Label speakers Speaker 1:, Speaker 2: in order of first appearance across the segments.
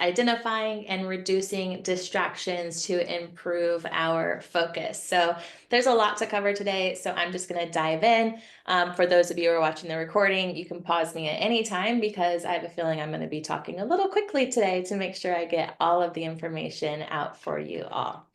Speaker 1: identifying and reducing distractions to improve our focus. So there's a lot to cover today, so I'm just going to dive in. For those of you who are watching the recording, you can pause me at any time because I have a feeling I'm going to be talking a little quickly today to make sure I get all of the information out for you all.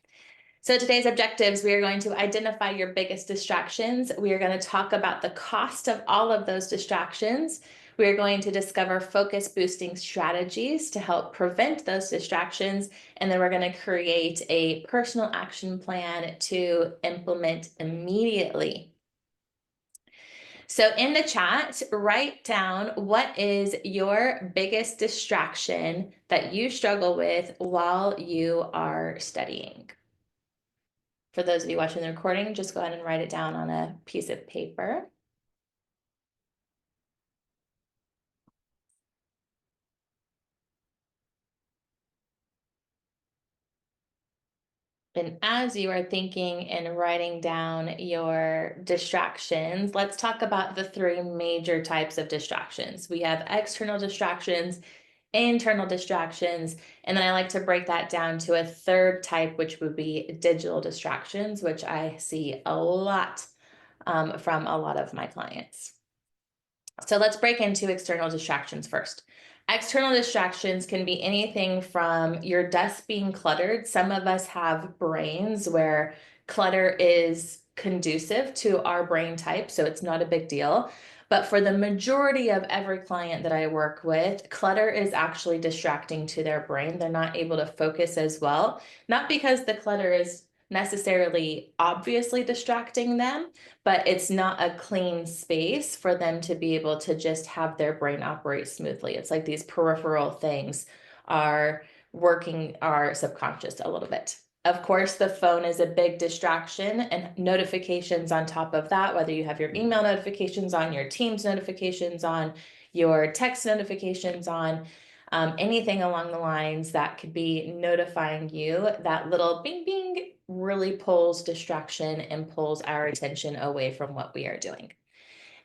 Speaker 1: So today's objectives, we are going to identify your biggest distractions. We are going to talk about the cost of all of those distractions. We are going to discover focus boosting strategies to help prevent those distractions. And then we're going to create a personal action plan to implement immediately. So in the chat, write down what is your biggest distraction that you struggle with while you are studying. For those of you watching the recording, just go ahead and write it down on a piece of paper. And as you are thinking and writing down your distractions, let's talk about the three major types of distractions. We have external distractions, internal distractions, and then I like to break that down to a third type, which would be digital distractions, which I see a lot from a lot of my clients. So let's break into external distractions first. External distractions can be anything from your desk being cluttered. Some of us have brains where clutter is conducive to our brain type, so it's not a big deal. But for the majority of every client that I work with, clutter is actually distracting to their brain. They're not able to focus as well, not because the clutter is necessarily obviously distracting them, but it's not a clean space for them to be able to just have their brain operate smoothly. It's like these peripheral things are working our subconscious a little bit. Of course, the phone is a big distraction, and notifications on top of that, whether you have your email notifications on, your Teams notifications on, your text notifications on, anything along the lines that could be notifying you, that little bing bing really pulls distraction and pulls our attention away from what we are doing.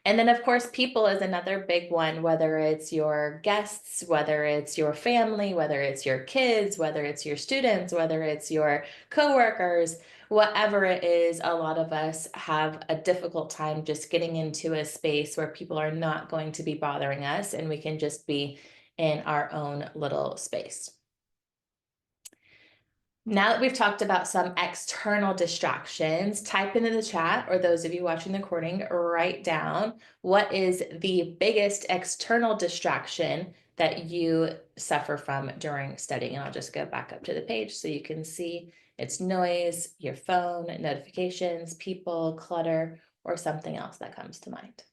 Speaker 1: And then, of course, people is another big one, whether it's your guests, whether it's your family, whether it's your kids, whether it's your students, whether it's your coworkers, whatever it is, a lot of us have a difficult time just getting into a space where people are not going to be bothering us and we can just be in our own little space. Now that we've talked about some external distractions, type into the chat, or those of you watching the recording, write down what is the biggest external distraction that you suffer from during studying. And I'll just go back up to the page so you can see it's noise, your phone, notifications, people, clutter, or something else that comes to mind.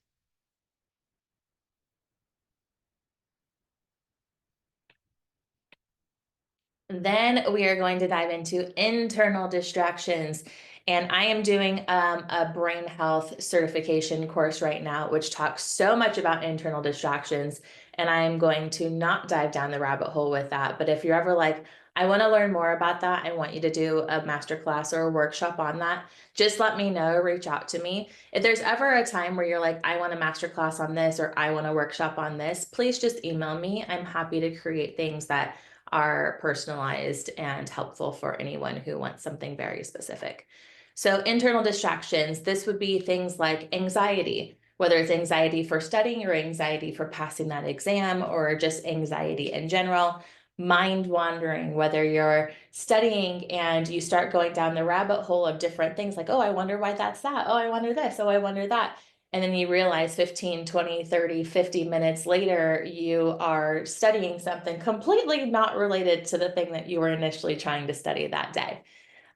Speaker 1: Then we are going to dive into internal distractions. And I am doing a brain health certification course right now, which talks so much about internal distractions. And I am going to not dive down the rabbit hole with that. But if you're ever like, I want to learn more about that, I want you to do a masterclass or a workshop on that, just let me know, reach out to me. If there's ever a time where you're like, I want a masterclass on this, or I want a workshop on this, please just email me. I'm happy to create things that are personalized and helpful for anyone who wants something very specific. So internal distractions, this would be things like anxiety, whether it's anxiety for studying or anxiety for passing that exam or just anxiety in general. Mind wandering, whether you're studying and you start going down the rabbit hole of different things like, oh, I wonder why that's that. Oh, I wonder this. Oh, I wonder that. And then you realize 15, 20, 30, 50 minutes later, you are studying something completely not related to the thing that you were initially trying to study that day.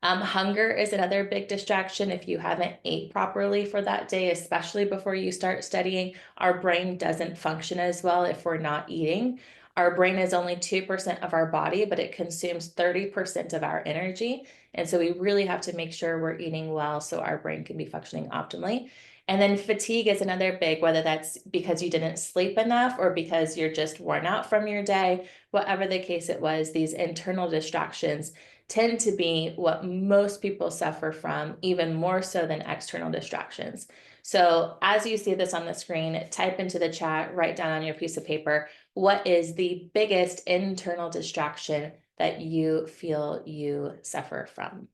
Speaker 1: Hunger is another big distraction. If you haven't ate properly for that day, especially before you start studying, our brain doesn't function as well if we're not eating. Our brain is only 2% of our body, but it consumes 30% of our energy. And so we really have to make sure we're eating well so our brain can be functioning optimally. And then fatigue is another big, whether that's because you didn't sleep enough or because you're just worn out from your day, whatever the case it was, these internal distractions tend to be what most people suffer from, even more so than external distractions. So as you see this on the screen, type into the chat, write down on your piece of paper, what is the biggest internal distraction that you feel you suffer from?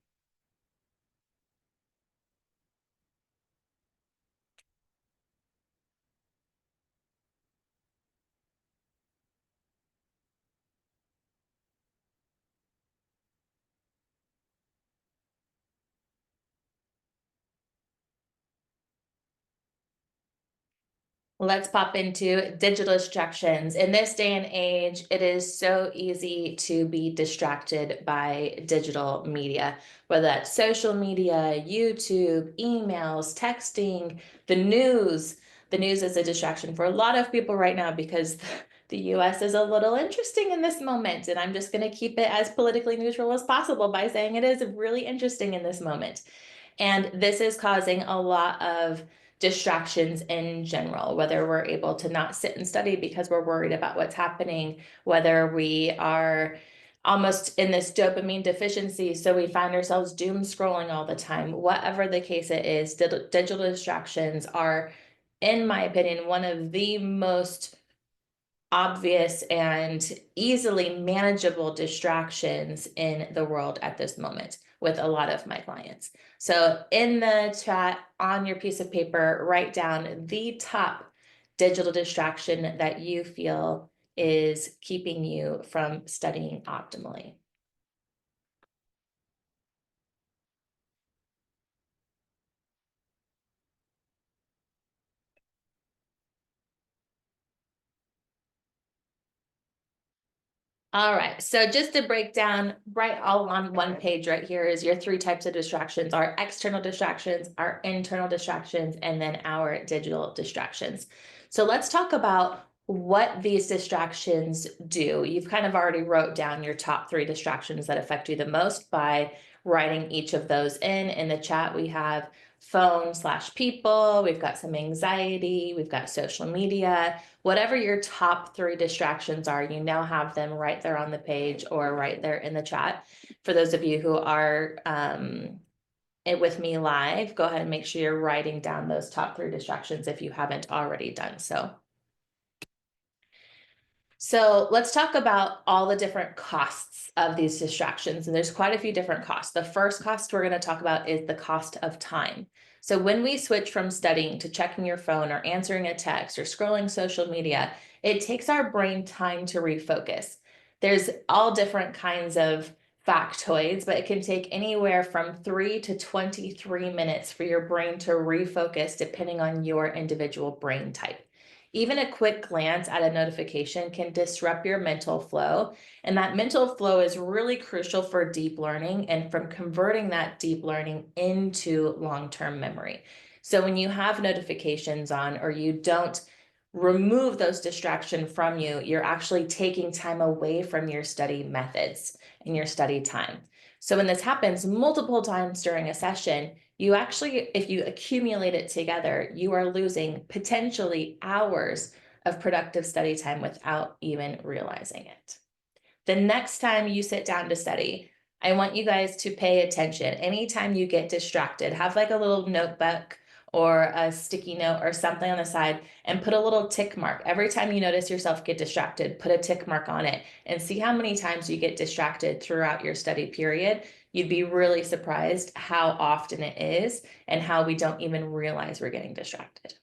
Speaker 1: Let's pop into digital distractions. In this day and age, it is so easy to be distracted by digital media, whether that's social media, YouTube, emails, texting, the news. The news is a distraction for a lot of people right now because the US is a little interesting in this moment. And I'm just going to keep it as politically neutral as possible by saying it is really interesting in this moment. And this is causing a lot of distractions in general, whether we're able to not sit and study because we're worried about what's happening, whether we are almost in this dopamine deficiency, so we find ourselves doom scrolling all the time. Whatever the case it is, digital distractions are, in my opinion, one of the most obvious and easily manageable distractions in the world at this moment with a lot of my clients. So in the chat on your piece of paper, write down the top digital distraction that you feel is keeping you from studying optimally. All right, so just to break down, right all on one page right here is your three types of distractions: our external distractions, our internal distractions, and then our digital distractions. So let's talk about what these distractions do. You've kind of already wrote down your top three distractions that affect you the most by writing each of those in. In the chat, we have phone/people, we've got some anxiety, we've got social media. Whatever your top three distractions are, you now have them right there on the page or right there in the chat. For those of you who are with me live, go ahead and make sure you're writing down those top three distractions if you haven't already done so. So let's talk about all the different costs of these distractions. And there's quite a few different costs. The first cost we're going to talk about is the cost of time. So when we switch from studying to checking your phone or answering a text or scrolling social media, it takes our brain time to refocus. There's all different kinds of factoids, but it can take anywhere from 3 to 23 minutes for your brain to refocus depending on your individual brain type. Even a quick glance at a notification can disrupt your mental flow. And that mental flow is really crucial for deep learning and from converting that deep learning into long-term memory. So when you have notifications on or you don't remove those distractions from you, you're actually taking time away from your study methods and your study time. So when this happens multiple times during a session, you actually, if you accumulate it together, you are losing potentially hours of productive study time without even realizing it. The next time you sit down to study, I want you guys to pay attention. Anytime you get distracted, have like a little notebook or a sticky note or something on the side and put a little tick mark. Every time you notice yourself get distracted, put a tick mark on it and see how many times you get distracted throughout your study period. You'd be really surprised how often it is and how we don't even realize we're getting distracted.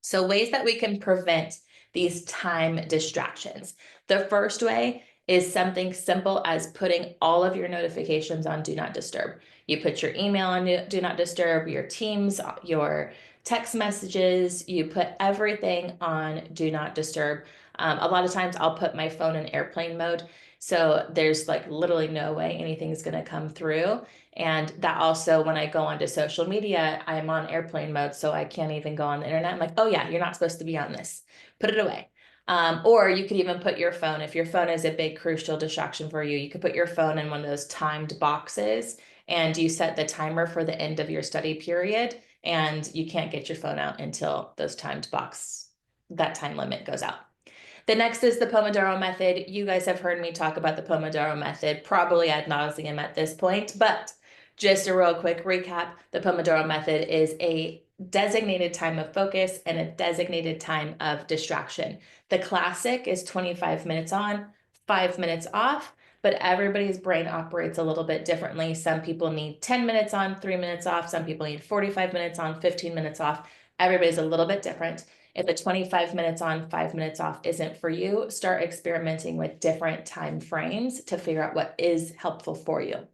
Speaker 1: So ways that we can prevent these time distractions. The first way is something simple as putting all of your notifications on Do Not Disturb. You put your email on Do Not Disturb, your Teams, your text messages, you put everything on Do Not Disturb. A lot of times I'll put my phone in airplane mode. So there's like literally no way anything's going to come through. And that also, when I go onto social media, I'm on airplane mode, so I can't even go on the internet. I'm like, oh yeah, you're not supposed to be on this. Put it away. Or you could even put your phone, if your phone is a big crucial distraction for you, you could put your phone in one of those timed boxes and you set the timer for the end of your study period and you can't get your phone out until those timed box, that time limit goes out. The next is the Pomodoro method. You guys have heard me talk about the Pomodoro method, probably ad nauseum at this point, but just a real quick recap, the Pomodoro method is a designated time of focus and a designated time of distraction. The classic is 25 minutes on, 5 minutes off, but everybody's brain operates a little bit differently. Some people need 10 minutes on, 3 minutes off. Some people need 45 minutes on, 15 minutes off. Everybody's a little bit different. If the 25 minutes on, 5 minutes off isn't for you, start experimenting with different time frames to figure out what is helpful for you.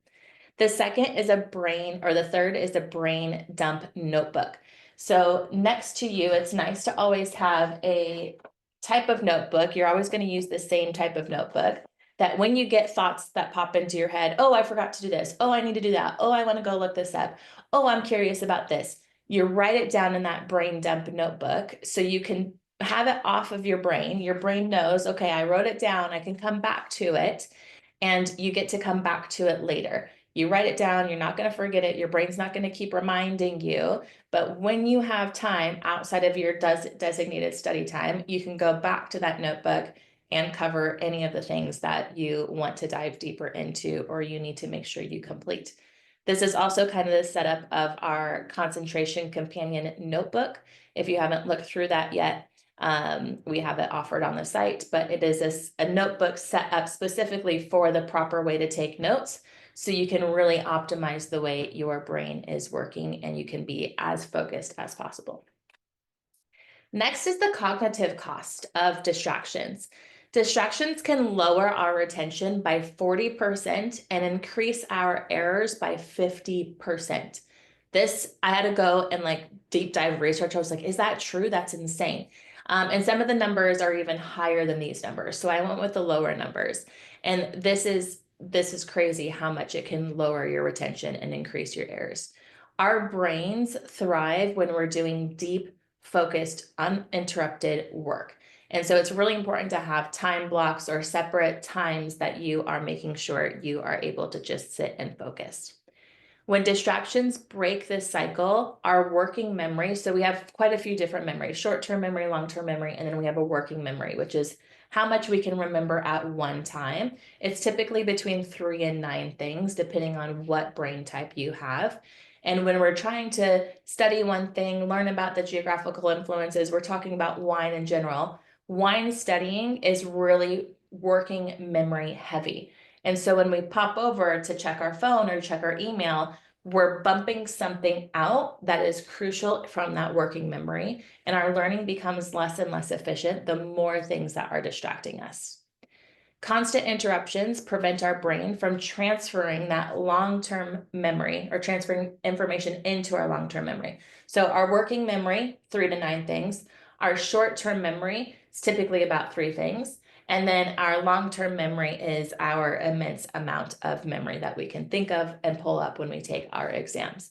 Speaker 1: The second is the third is a brain dump notebook. So next to you, it's nice to always have a type of notebook. You're always going to use the same type of notebook that when you get thoughts that pop into your head, oh, I forgot to do this. Oh, I need to do that. Oh, I want to go look this up. Oh, I'm curious about this. You write it down in that brain dump notebook so you can have it off of your brain. Your brain knows, okay, I wrote it down. I can come back to it, and you get to come back to it later. You write it down, you're not going to forget it. Your brain's not going to keep reminding you. But when you have time outside of your designated study time, you can go back to that notebook and cover any of the things that you want to dive deeper into or you need to make sure you complete. This is also kind of the setup of our concentration companion notebook. If you haven't looked through that yet, we have it offered on the site, but it is a notebook set up specifically for the proper way to take notes. So you can really optimize the way your brain is working and you can be as focused as possible. Next is the cognitive cost of distractions. Distractions can lower our retention by 40% and increase our errors by 50%. This, I had to go and deep dive research. I was like, is that true? That's insane. And some of the numbers are even higher than these numbers. So I went with the lower numbers. And this is crazy how much it can lower your retention and increase your errors. Our brains thrive when we're doing deep, focused, uninterrupted work. And so it's really important to have time blocks or separate times that you are making sure you are able to just sit and focus. When distractions break this cycle, our working memory, so we have quite a few different memories, short-term memory, long-term memory, and then we have a working memory, which is how much we can remember at one time. It's typically between 3 and 9 things, depending on what brain type you have. And when we're trying to study one thing, learn about the geographical influences, we're talking about wine in general. Wine studying is really working memory heavy. And so when we pop over to check our phone or check our email, we're bumping something out that is crucial from that working memory, and our learning becomes less and less efficient the more things that are distracting us. Constant interruptions prevent our brain from transferring that long-term memory or transferring information into our long-term memory. So our working memory, 3 to 9 things. Our short-term memory is typically about 3 things. And then our long-term memory is our immense amount of memory that we can think of and pull up when we take our exams.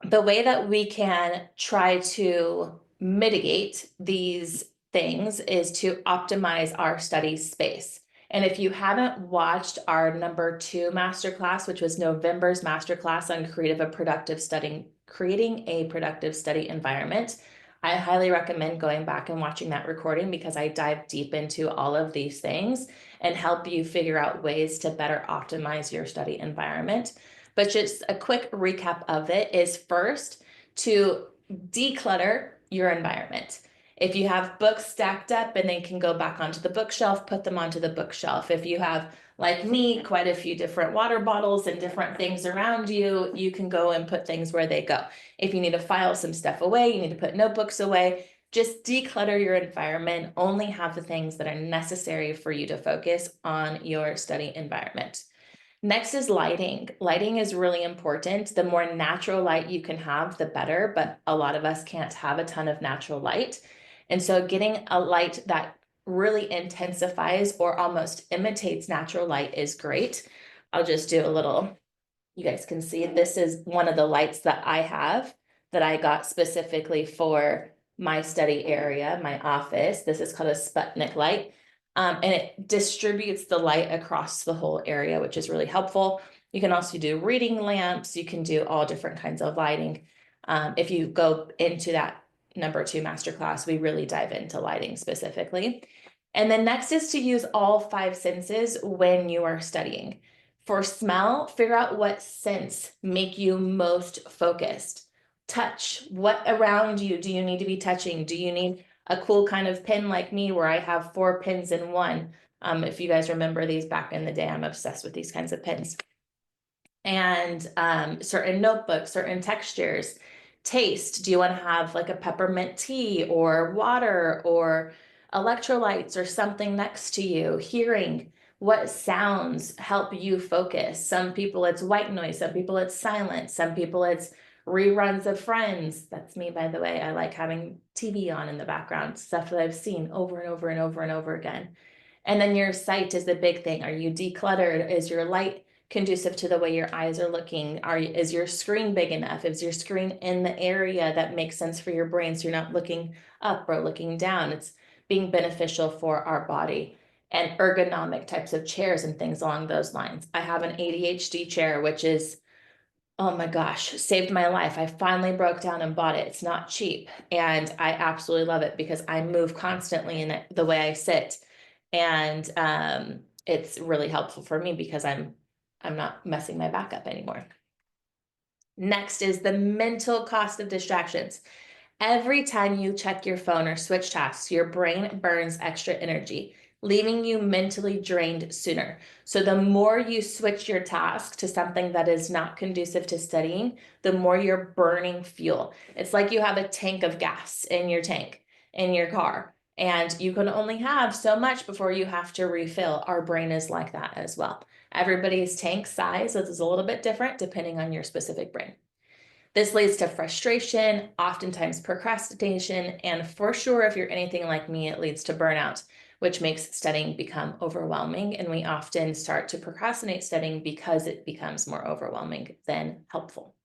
Speaker 1: The way that we can try to mitigate these things is to optimize our study space. And if you haven't watched our number 2 masterclass, which was November's masterclass on creating a productive study environment, I highly recommend going back and watching that recording because I dive deep into all of these things and help you figure out ways to better optimize your study environment. But just a quick recap of it is first to declutter your environment. If you have books stacked up and they can go back onto the bookshelf, put them onto the bookshelf. If you have, like me, quite a few different water bottles and different things around you, you can go and put things where they go. If you need to file some stuff away, you need to put notebooks away, just declutter your environment. Only have the things that are necessary for you to focus on your study environment. Next is lighting. Lighting is really important. The more natural light you can have, the better, but a lot of us can't have a ton of natural light. And so getting a light that really intensifies or almost imitates natural light is great. I'll just do a little, you guys can see this is one of the lights that I have that I got specifically for my study area, my office. This is called a Sputnik light. And it distributes the light across the whole area, which is really helpful. You can also do reading lamps. You can do all different kinds of lighting. If you go into that number 2 masterclass, we really dive into lighting specifically. And then next is to use all 5 senses when you are studying. For smell, figure out what scents make you most focused. Touch, what around you do you need to be touching? Do you need a cool kind of pin like me where I have 4 pins in one? If you guys remember these back in the day, I'm obsessed with these kinds of pins. And certain notebooks, certain textures. Taste, do you want to have like a peppermint tea or water or electrolytes or something next to you? Hearing, what sounds help you focus? Some people it's white noise, some people it's silence, some people it's reruns of Friends. That's me, by the way. I like having TV on in the background, stuff that I've seen over and over and over and over again. And then your sight is the big thing. Are you decluttered? Is your light conducive to the way your eyes are looking? Is your screen big enough? Is your screen in the area that makes sense for your brain so you're not looking up or looking down? It's being beneficial for our body. And ergonomic types of chairs and things along those lines. I have an ADHD chair, which is, oh my gosh, saved my life. I finally broke down and bought it. It's not cheap. And I absolutely love it because I move constantly in the way I sit. And it's really helpful for me because I'm not messing my back up anymore. Next is the mental cost of distractions. Every time you check your phone or switch tasks, your brain burns extra energy, leaving you mentally drained sooner. So the more you switch your task to something that is not conducive to studying, the more you're burning fuel. It's like you have a tank of gas in your tank, in your car, and you can only have so much before you have to refill. Our brain is like that as well. Everybody's tank size is a little bit different depending on your specific brain. This leads to frustration, oftentimes procrastination, and for sure, if you're anything like me, it leads to burnout, which makes studying become overwhelming. And we often start to procrastinate studying because it becomes more overwhelming than helpful.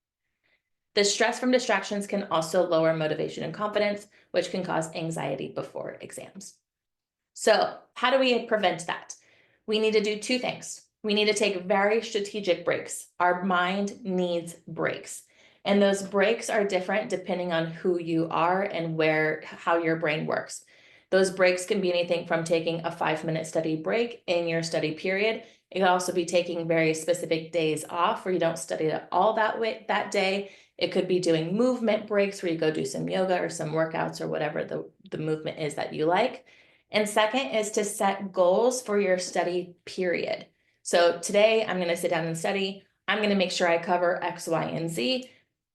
Speaker 1: The stress from distractions can also lower motivation and confidence, which can cause anxiety before exams. So how do we prevent that? We need to do 2 things. We need to take very strategic breaks. Our mind needs breaks. And those breaks are different depending on who you are and how your brain works. Those breaks can be anything from taking a 5-minute study break in your study period. It could also be taking very specific days off where you don't study at all that day. It could be doing movement breaks where you go do some yoga or some workouts or whatever the movement is that you like. And second is to set goals for your study period. So today I'm going to sit down and study. I'm going to make sure I cover X, Y, and Z.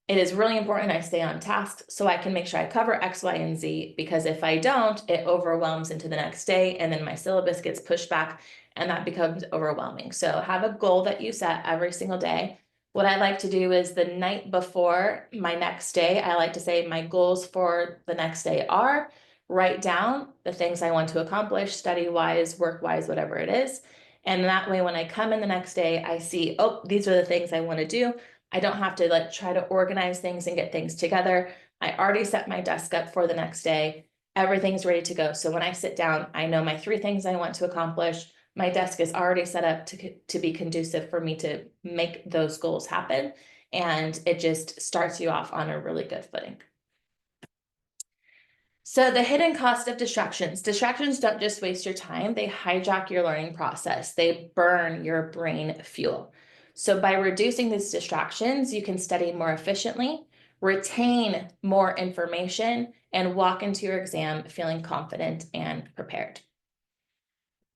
Speaker 1: It is really important I stay on task so I can make sure I cover X, Y, and Z, because if I don't, it overwhelms into the next day and then my syllabus gets pushed back and that becomes overwhelming. So have a goal that you set every single day. What I like to do is the night before my next day, I like to say my goals for the next day are, write down the things I want to accomplish, study-wise, work-wise, whatever it is. And that way, when I come in the next day, I see, oh, these are the things I want to do. I don't have to try to organize things and get things together. I already set my desk up for the next day. Everything's ready to go. So when I sit down, I know my 3 things I want to accomplish. My desk is already set up to be conducive for me to make those goals happen. And it just starts you off on a really good footing. So the hidden cost of distractions. Distractions don't just waste your time, they hijack your learning process. They burn your brain fuel. So by reducing these distractions, you can study more efficiently, retain more information, and walk into your exam feeling confident and prepared.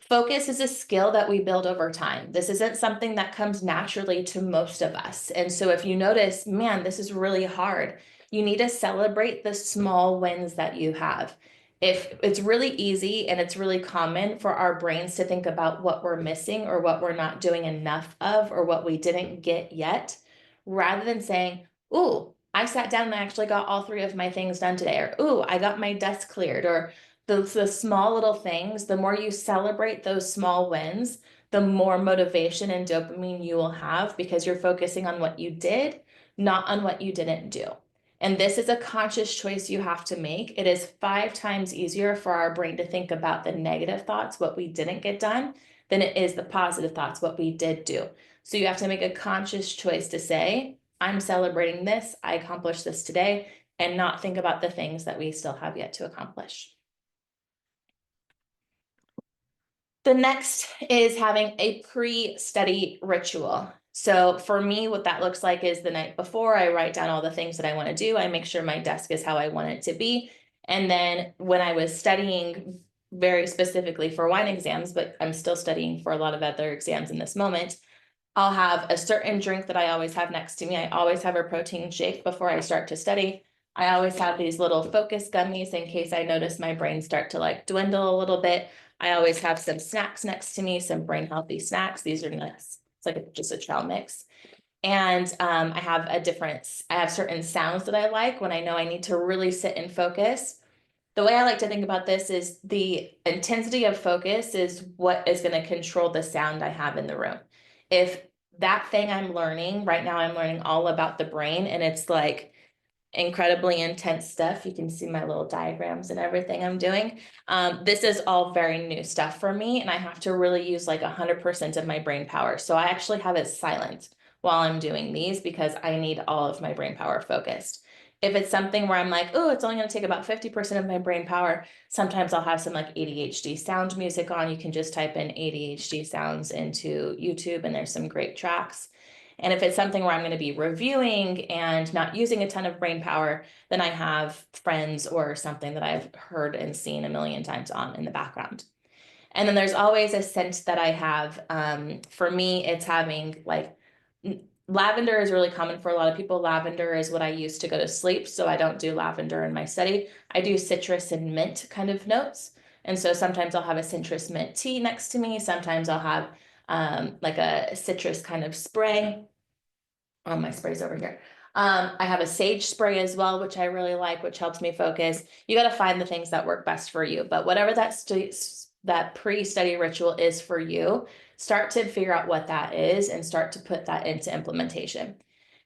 Speaker 1: Focus is a skill that we build over time. This isn't something that comes naturally to most of us. And so if you notice, man, this is really hard, you need to celebrate the small wins that you have. If it's really easy and it's really common for our brains to think about what we're missing or what we're not doing enough of or what we didn't get yet, rather than saying, ooh, I sat down and I actually got all 3 of my things done today, or ooh, I got my desk cleared, or the small little things, the more you celebrate those small wins, the more motivation and dopamine you will have because you're focusing on what you did, not on what you didn't do. And this is a conscious choice you have to make. It is 5 times easier for our brain to think about the negative thoughts, what we didn't get done, than it is the positive thoughts, what we did do. So you have to make a conscious choice to say, I'm celebrating this, I accomplished this today, and not think about the things that we still have yet to accomplish. The next is having a pre-study ritual. So for me, what that looks like is the night before, I write down all the things that I want to do. I make sure my desk is how I want it to be. And then when I was studying very specifically for wine exams, but I'm still studying for a lot of other exams in this moment, I'll have a certain drink that I always have next to me. I always have a protein shake before I start to study. I always have these little focus gummies in case I notice my brain start to like dwindle a little bit. I always have some snacks next to me, some brain healthy snacks. These are nice. It's like just a trail mix. And I have certain sounds that I like when I know I need to really sit and focus. The way I like to think about this is the intensity of focus is what is going to control the sound I have in the room. If that thing I'm learning, right now I'm learning all about the brain, and it's like incredibly intense stuff. You can see my little diagrams and everything I'm doing. This is all very new stuff for me, and I have to really use like 100% of my brain power. So I actually have it silent while I'm doing these because I need all of my brain power focused. If it's something where I'm like, oh, it's only going to take about 50% of my brain power, sometimes I'll have some like ADHD sound music on. You can just type in ADHD sounds into YouTube, and there's some great tracks. And if it's something where I'm going to be reviewing and not using a ton of brain power, then I have friends or something that I've heard and seen a million times on in the background. And then there's always a scent that I have. For me, it's having like lavender is really common for a lot of people. Lavender is what I use to go to sleep. So I don't do lavender in my study. I do citrus and mint kind of notes. And so sometimes I'll have a citrus mint tea next to me. Sometimes I'll have like a citrus kind of spray. Oh, my spray's over here. I have a sage spray as well, which I really like, which helps me focus. You got to find the things that work best for you. But whatever that pre-study ritual is for you, start to figure out what that is and start to put that into implementation.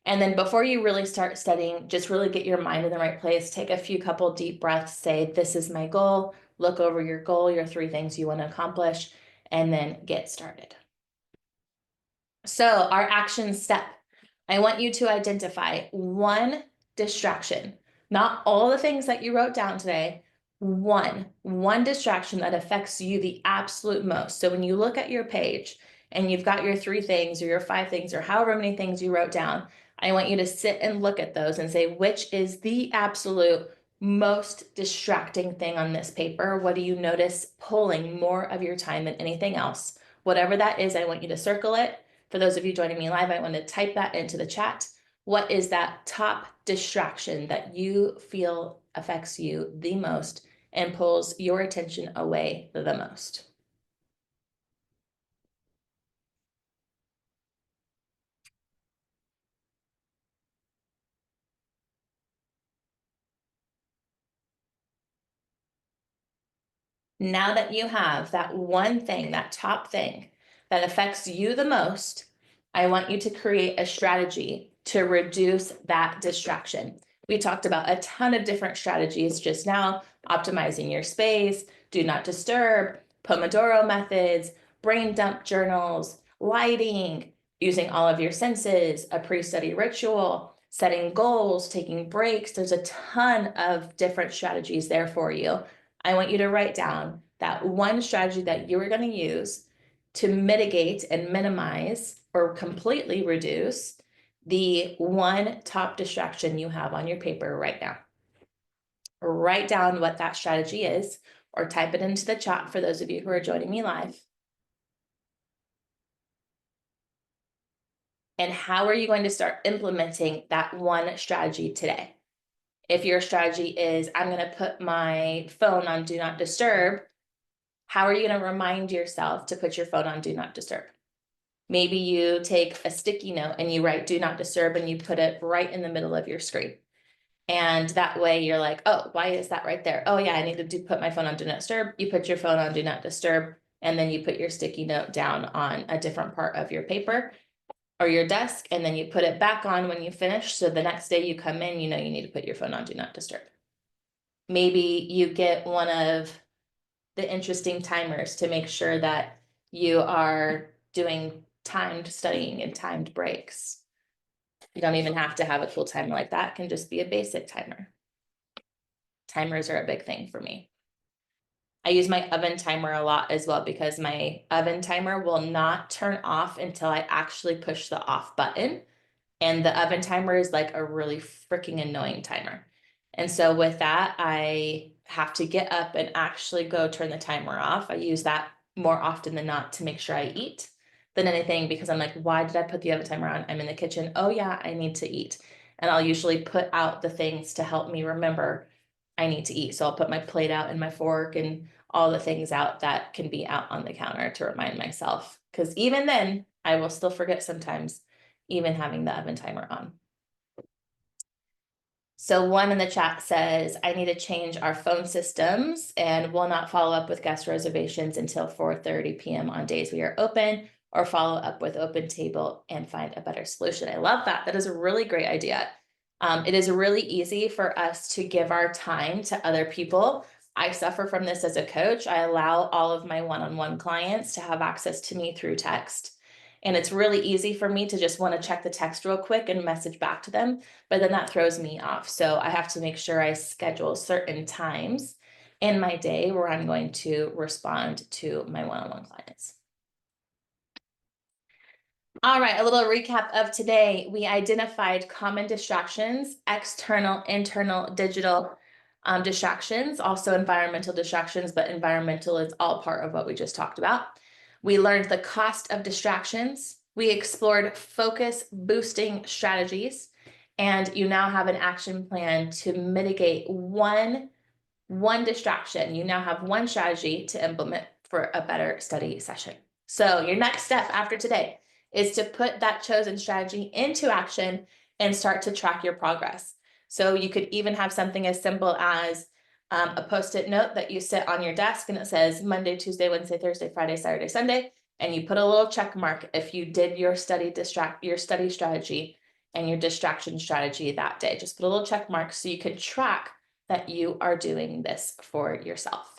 Speaker 1: And then before you really start studying, just really get your mind in the right place. Take a few couple deep breaths, say, this is my goal. Look over your goal, your 3 things you want to accomplish, and then get started. So our action step, I want you to identify one distraction, not all the things that you wrote down today, one distraction that affects you the absolute most. So when you look at your page and you've got your 3 things or your 5 things or however many things you wrote down, I want you to sit and look at those and say, which is the absolute most distracting thing on this paper? What do you notice pulling more of your time than anything else? Whatever that is, I want you to circle it. For those of you joining me live, I want to type that into the chat. What is that top distraction that you feel affects you the most and pulls your attention away the most? Now that you have that one thing, that top thing that affects you the most, I want you to create a strategy to reduce that distraction. We talked about a ton of different strategies just now: optimizing your space, do not disturb, Pomodoro methods, brain dump journals, lighting, using all of your senses, a pre-study ritual, setting goals, taking breaks. There's a ton of different strategies there for you. I want you to write down that one strategy that you are going to use to mitigate and minimize or completely reduce the one top distraction you have on your paper right now. Write down what that strategy is, or type it into the chat for those of you who are joining me live. And how are you going to start implementing that one strategy today? If your strategy is, I'm going to put my phone on do not disturb, how are you going to remind yourself to put your phone on do not disturb? Maybe you take a sticky note and you write do not disturb and you put it right in the middle of your screen. And that way you're like, oh, why is that right there? Oh yeah, I need to put my phone on do not disturb. You put your phone on do not disturb, and then you put your sticky note down on a different part of your paper or your desk, and then you put it back on when you finish. So the next day you come in, you know you need to put your phone on do not disturb. Maybe you get one of the interesting timers to make sure that you are doing timed studying and timed breaks. You don't even have to have a cool timer like that. It can just be a basic timer. Timers are a big thing for me. I use my oven timer a lot as well because my oven timer will not turn off until I actually push the off button. And the oven timer is like a really freaking annoying timer. And so with that, I have to get up and actually go turn the timer off. I use that more often than not to make sure I eat than anything because I'm like, why did I put the oven timer on? I'm in the kitchen. Oh yeah, I need to eat. And I'll usually put out the things to help me remember I need to eat. So I'll put my plate out and my fork and all the things out that can be out on the counter to remind myself. Because even then, I will still forget sometimes, even having the oven timer on. So one in the chat says, I need to change our phone systems and will not follow up with guest reservations until 4:30 p.m. on days we are open, or follow up with Open Table and find a better solution. I love that. That is a really great idea. It is really easy for us to give our time to other people. I suffer from this as a coach. I allow all of my one-on-one clients to have access to me through text. And it's really easy for me to just want to check the text real quick and message back to them, but then that throws me off. So I have to make sure I schedule certain times in my day where I'm going to respond to my one-on-one clients. All right, a little recap of today. We identified common distractions, external, internal, digital distractions, also environmental distractions, but environmental is all part of what we just talked about. We learned the cost of distractions. We explored focus boosting strategies, and you now have an action plan to mitigate one distraction. You now have one strategy to implement for a better study session. So your next step after today is to put that chosen strategy into action and start to track your progress. So you could even have something as simple as a post-it note that you sit on your desk and it says Monday, Tuesday, Wednesday, Thursday, Friday, Saturday, Sunday, and you put a little check mark if you did your study strategy and your distraction strategy that day. Just put a little check mark so you can track that you are doing this for yourself.